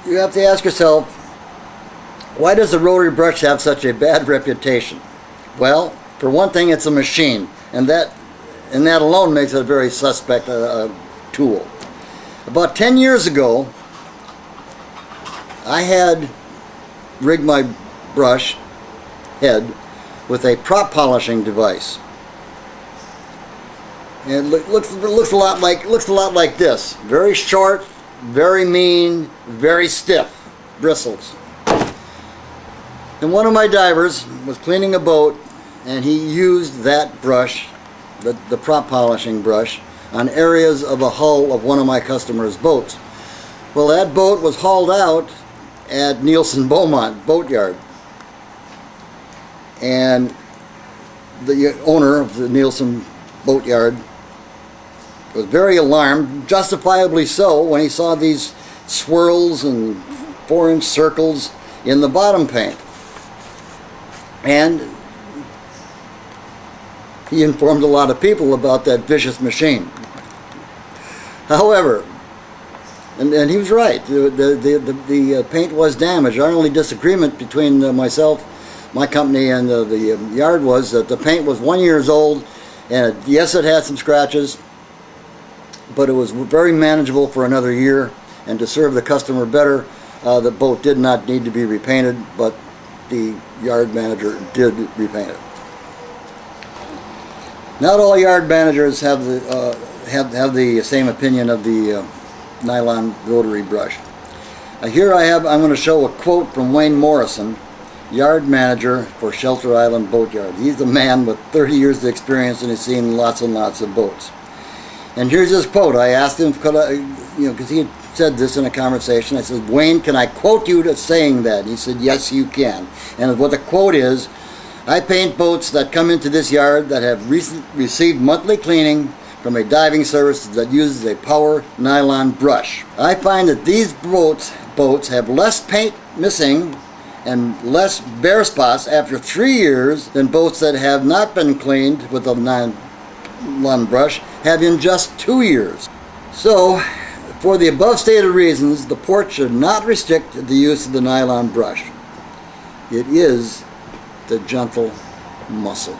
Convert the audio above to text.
you have to ask yourself, why does the rotary brush have such a bad reputation? Well, for one thing, it's a machine, and that alone makes it a very suspect tool. About 10 years ago, I had rigged my brush head with a prop polishing device. And it looks a lot like this. Very short, very mean, very stiff bristles. And one of my divers was cleaning a boat, and he used that brush, the prop polishing brush, on areas of a hull of one of my customers' boats. Well, that boat was hauled out at Nielsen Beaumont Boatyard, and the owner of the Nielsen Boatyard was very alarmed, justifiably so, when he saw these swirls and 4-inch circles in the bottom paint. And he informed a lot of people about that vicious machine. However, and he was right, the paint was damaged. Our only disagreement between myself, my company, and the yard was that the paint was 1 year old, and yes, it had some scratches, but it was very manageable for another year, and to serve the customer better, the boat did not need to be repainted, but the yard manager did repaint it. Not all yard managers have the same opinion of the nylon rotary brush. Here I'm going to show a quote from Wayne Morrison, yard manager for Shelter Island Boatyard. He's a man with 30 years of experience, and he's seen lots and lots of boats. And here's his quote. I asked him, could I, because he had said this in a conversation. I said, Wayne, can I quote you to saying that? And he said, yes, you can. And what the quote is, I paint boats that come into this yard that have received monthly cleaning from a diving service that uses a power nylon brush. I find that these boats have less paint missing and less bare spots after 3 years than boats that have not been cleaned with a nylon brush have in just 2 years. So, for the above stated reasons, the port should not restrict the use of the nylon brush. It is the gentle muscle.